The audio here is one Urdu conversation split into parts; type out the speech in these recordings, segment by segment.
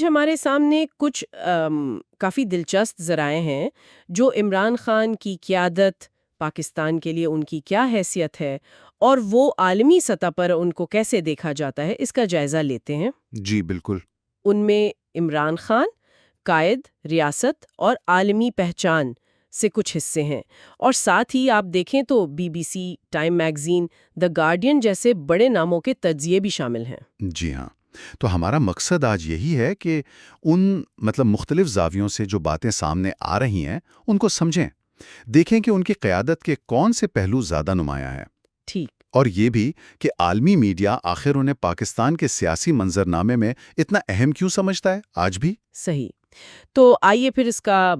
آج ہمارے سامنے کچھ کافی دلچسپ ذرائع ہیں جو عمران خان کی قیادت، پاکستان کے لیے ان کی کیا حیثیت ہے اور وہ عالمی سطح پر ان کو کیسے دیکھا جاتا ہے، اس کا جائزہ لیتے ہیں۔ جی بالکل۔ ان میں عمران خان، قائد، ریاست اور عالمی پہچان سے کچھ حصے ہیں، اور ساتھ ہی آپ دیکھیں تو B B C, Time magazine, the Guardian جیسے بڑے ناموں کے تجزیے بھی شامل ہیں۔ جی ہاں، تو ہمارا مقصد آج یہی ہے کہ ان مختلف زاویوں سے جو باتیں سامنے آ رہی ہیں ان کو سمجھیں، دیکھیں کہ ان کی قیادت کے کون سے پہلو زیادہ نمایاں ہیں، ٹھیک۔ اور یہ بھی کہ عالمی میڈیا آخر انہیں پاکستان کے سیاسی منظرنامے میں اتنا اہم کیوں سمجھتا ہے آج بھی۔ صحیح۔ تو آئیے پھر اس کا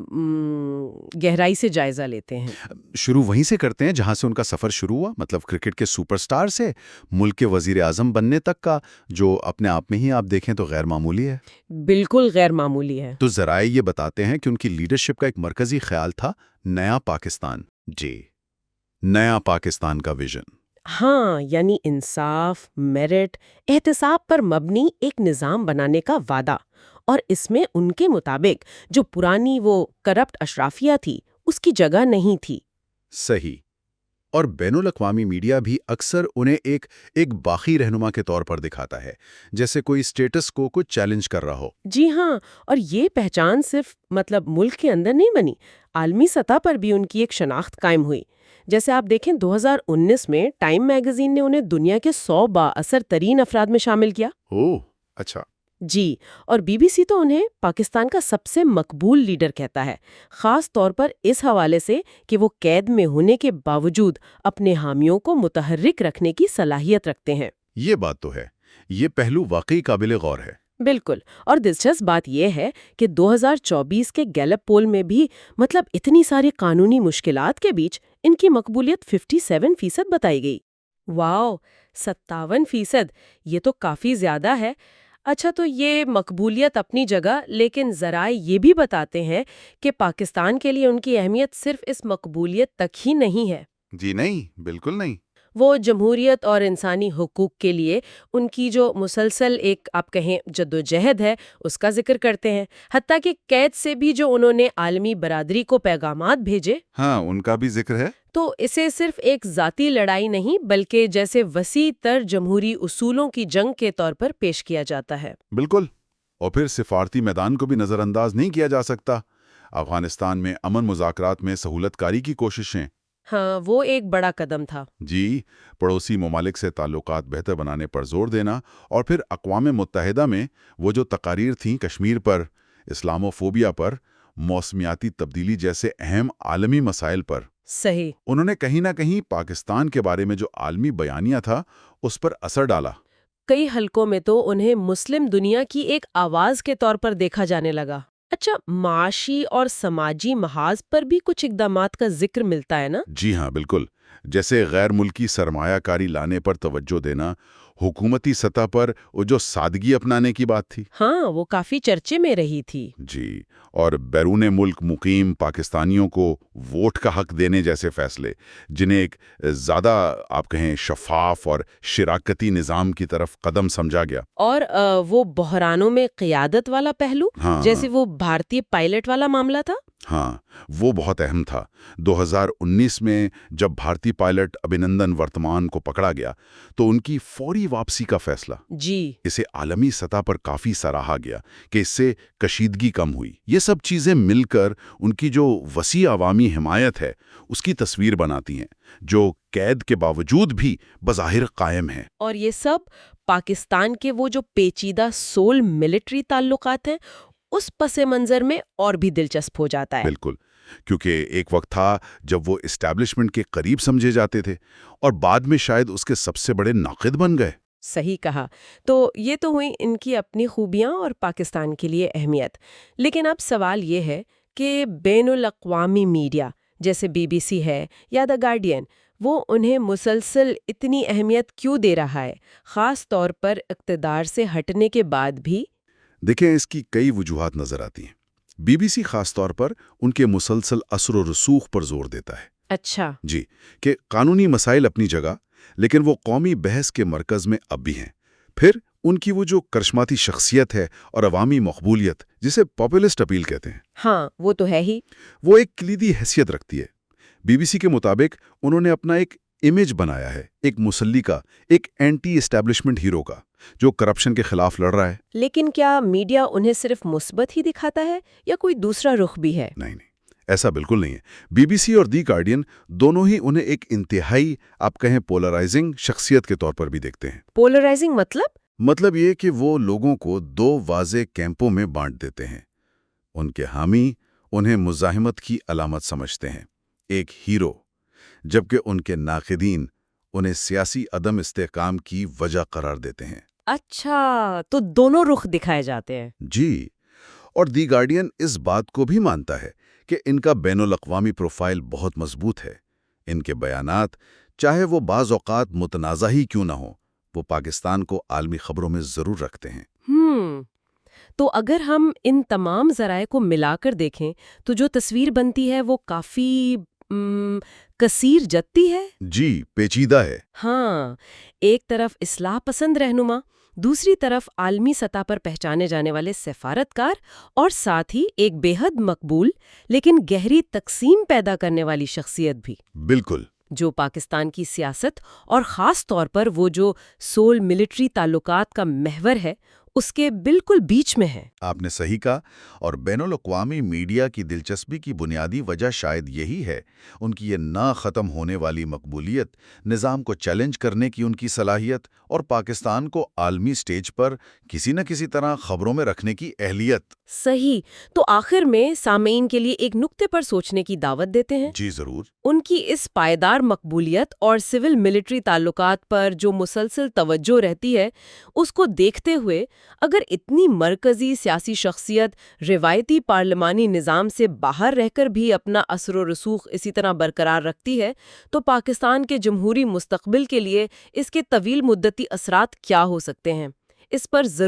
گہرائی سے جائزہ لیتے ہیں۔ شروع وہیں سے کرتے ہیں جہاں سے ان کا سفر شروع ہوا، کرکٹ کے سپر سٹار سے ملک کے وزیر اعظم بننے تک کا، جو اپنے آپ میں ہی آپ دیکھیں تو غیر معمولی ہے۔ بالکل غیر معمولی ہے۔ تو ذرائع یہ بتاتے ہیں کہ ان کی لیڈرشپ کا ایک مرکزی خیال تھا نیا پاکستان۔ جی، نیا پاکستان کا ویژن۔ ہاں، یعنی انصاف، میرٹ، احتساب پر مبنی ایک نظام بنانے کا وعدہ، اور اس میں ان کے مطابق جو پرانی وہ کرپٹ اشرافیہ تھی اس کی جگہ نہیں تھی۔ صحیح۔ اور بین الاقوامی میڈیا بھی اکثر انہیں ایک باقی رہنما کے طور پر دکھاتا ہے، جیسے کوئی سٹیٹس کو چیلنج کر رہا ہو۔ جی ہاں، اور یہ پہچان صرف ملک کے اندر نہیں بنی، عالمی سطح پر بھی ان کی ایک شناخت قائم ہوئی۔ جیسے آپ دیکھیں 2019 میں ٹائم میگزین نے انہیں دنیا کے 100 بااثر ترین افراد میں شامل کیا۔ اوہ، اچھا۔ جی، اور بی بی سی تو انہیں پاکستان کا سب سے مقبول لیڈر کہتا ہے، خاص طور پر اس حوالے سے کہ وہ قید میں ہونے کے باوجود اپنے حامیوں کو متحرک رکھنے کی صلاحیت رکھتے ہیں۔ یہ بات تو ہے، یہ پہلو واقعی قابل غور ہے۔ بالکل۔ اور دلچسپ بات یہ ہے کہ 2024 کے گیلپ پول میں بھی اتنی ساری قانونی مشکلات کے بیچ ان کی مقبولیت 57% بتائی گئی۔ واو، 57%! یہ تو کافی زیادہ ہے۔ اچھا، تو یہ مقبولیت اپنی جگہ، لیکن ذرائع یہ بھی بتاتے ہیں کہ پاکستان کے لیے ان کی اہمیت صرف اس مقبولیت تک ہی نہیں ہے۔ جی نہیں، بالکل نہیں۔ وہ جمہوریت اور انسانی حقوق کے لیے ان کی جو مسلسل ایک آپ کہیں جدوجہد ہے اس کا ذکر کرتے ہیں، حتیٰ کہ قید سے بھی جو انہوں نے عالمی برادری کو پیغامات بھیجے، ہاں، ان کا بھی ذکر ہے۔ تو اسے صرف ایک ذاتی لڑائی نہیں بلکہ جیسے وسیع تر جمہوری اصولوں کی جنگ کے طور پر پیش کیا جاتا ہے۔ بالکل، اور پھر سفارتی میدان کو بھی نظر انداز نہیں کیا جا سکتا۔ افغانستان میں امن مذاکرات میں سہولت کاری کی کوششیں، ہاں، وہ ایک بڑا قدم تھا۔ جی، پڑوسی ممالک سے تعلقات بہتر بنانے پر زور دینا، اور پھر اقوام متحدہ میں وہ جو تقاریر تھیں کشمیر پر، اسلاموفوبیا پر، موسمیاتی تبدیلی جیسے اہم عالمی مسائل پر، صحیح۔ انہوں نے کہیں نہ کہیں پاکستان کے بارے میں جو عالمی بیانیہ تھا اس پر اثر ڈالا۔ کئی حلقوں میں تو انہیں مسلم دنیا کی ایک آواز کے طور پر دیکھا جانے لگا۔ اچھا، معاشی اور سماجی محاذ پر بھی کچھ اقدامات کا ذکر ملتا ہے نا؟ جی ہاں، بالکل، جیسے غیر ملکی سرمایہ کاری لانے پر توجہ دینا، حکومتی سطح پر وہ جو سادگی اپنانے کی بات تھی، ہاں، وہ کافی چرچے میں رہی تھی۔ جی، اور بیرون ملک مقیم پاکستانیوں کو ووٹ کا حق دینے جیسے فیصلے، جنہیں ایک زیادہ آپ کہیں شفاف اور شراکتی نظام کی طرف قدم سمجھا گیا۔ اور وہ بحرانوں میں قیادت والا پہلو، جیسے وہ بھارتی پائلٹ والا معاملہ تھا۔ ہاں، وہ بہت اہم تھا۔ 2019 میں جب بھارتی پائلٹ ابھینندن ورتمان کو پکڑا گیا تو ان کی فوری واپسی کا فیصلہ، جی، اسے عالمی سطح پر کافی سراہا گیا کہ اس سے کشیدگی کم ہوئی۔ یہ سب چیزیں مل کر ان کی جو وسیع عوامی حمایت ہے اس کی تصویر بناتی ہیں، جو قید کے باوجود بھی بظاہر قائم ہے۔ اور یہ سب پاکستان کے وہ جو پیچیدہ سول ملٹری تعلقات ہیں اس پس منظر میں اور بھی دلچسپ ہو جاتا ہے۔ بالکل، کیونکہ ایک وقت تھا جب وہ اسٹیبلشمنٹ کے قریب سمجھے جاتے تھے اور بعد میں شاید اس کے سب سے بڑے ناقد بن گئے۔ صحیح کہا۔ تو یہ تو ہوئی ان کی اپنی خوبیاں اور پاکستان کے لیے اہمیت، لیکن اب سوال یہ ہے کہ بین الاقوامی میڈیا جیسے بی بی سی ہے یا دا گارڈین، وہ انہیں مسلسل اتنی اہمیت کیوں دے رہا ہے، خاص طور پر اقتدار سے ہٹنے کے بعد بھی؟ دیکھیں، اس کی کئی وجوہات نظر آتی ہیں۔ بی بی سی خاص طور پر ان کے مسلسل اثر و رسوخ پر زور دیتا ہے۔ اچھا، جی، کہ قانونی مسائل اپنی جگہ، لیکن وہ قومی بحث کے مرکز میں اب بھی ہیں۔ پھر ان کی وہ جو کرشماتی شخصیت ہے اور عوامی مقبولیت، جسے پاپولسٹ اپیل کہتے ہیں، ہاں وہ تو ہے ہی۔ وہ ایک کلیدی حیثیت رکھتی ہے۔ بی بی سی کے مطابق انہوں نے اپنا ایک امیج بنایا ہے، ایک مسلی کا، ایک اینٹی اسٹیبلشمنٹ ہیرو کا، جو کرپشن کے خلاف لڑ رہا ہے۔ لیکن کیا میڈیا انہیں صرف مثبت ہی دکھاتا ہے یا کوئی دوسرا رخ بھی ہے؟ نہیں، ایسا بالکل نہیں ہے۔ بی بی سی اور دی گارڈین دونوں ہی انہیں ایک انتہائی، آپ کہیں پولرائزنگ شخصیت کے طور پر بھی دیکھتے ہیں۔ پولرائزنگ مطلب یہ کہ وہ لوگوں کو دو واضح کیمپوں میں بانٹ دیتے ہیں۔ ان کے حامی انہیں مزاحمت کی علامت سمجھتے ہیں، ایک ہیرو، جبکہ ان کے ناقدین انہیں سیاسی عدم استحکام کی وجہ قرار دیتے ہیں۔ اچھا، تو دونوں رخ دکھائے جاتے ہیں۔ جی، اور دی گارڈین اس بات کو بھی مانتا ہے کہ ان کا بین الاقوامی پروفائل بہت مضبوط ہے۔ ان کے بیانات، چاہے وہ بعض اوقات متنازع ہی کیوں نہ ہوں، وہ پاکستان کو عالمی خبروں میں ضرور رکھتے ہیں۔ تو اگر ہم ان تمام ذرائع کو ملا کر دیکھیں تو جو تصویر بنتی ہے وہ کافی کثیر جتی ہے۔ جی، پیچیدہ ہے۔ ہاں، ایک طرف اصلاح پسند رہنما، دوسری طرف عالمی سطح پر پہچانے جانے والے سفارتکار، اور ساتھ ہی ایک بے حد مقبول لیکن گہری تقسیم پیدا کرنے والی شخصیت بھی، بالکل، جو پاکستان کی سیاست اور خاص طور پر وہ جو سول ملٹری تعلقات کا محور ہے اس کے بالکل بیچ میں ہے۔ آپ نے صحیح کہا، اور بین الاقوامی میڈیا کی دلچسپی کی بنیادی وجہ شاید یہی ہے، ان کی یہ نہ ختم ہونے والی مقبولیت، نظام کو چیلنج کرنے کی ان کی صلاحیت، اور پاکستان کو عالمی سٹیج پر کسی نہ کسی طرح خبروں میں رکھنے کی اہلیت۔ صحیح، تو آخر میں سامعین کے لیے ایک نقطے پر سوچنے کی دعوت دیتے ہیں۔ جی ضرور۔ ان کی اس پائیدار مقبولیت اور سول ملٹری تعلقات پر جو مسلسل توجہ رہتی ہے، اس کو دیکھتے ہوئے اگر اتنی مرکزی سیاسی شخصیت روایتی پارلیمانی نظام سے باہر رہ کر بھی اپنا اثر و رسوخ اسی طرح برقرار رکھتی ہے، تو پاکستان کے جمہوری مستقبل کے لیے اس کے طویل مدتی اثرات کیا ہو سکتے ہیں؟ اس پر ضرور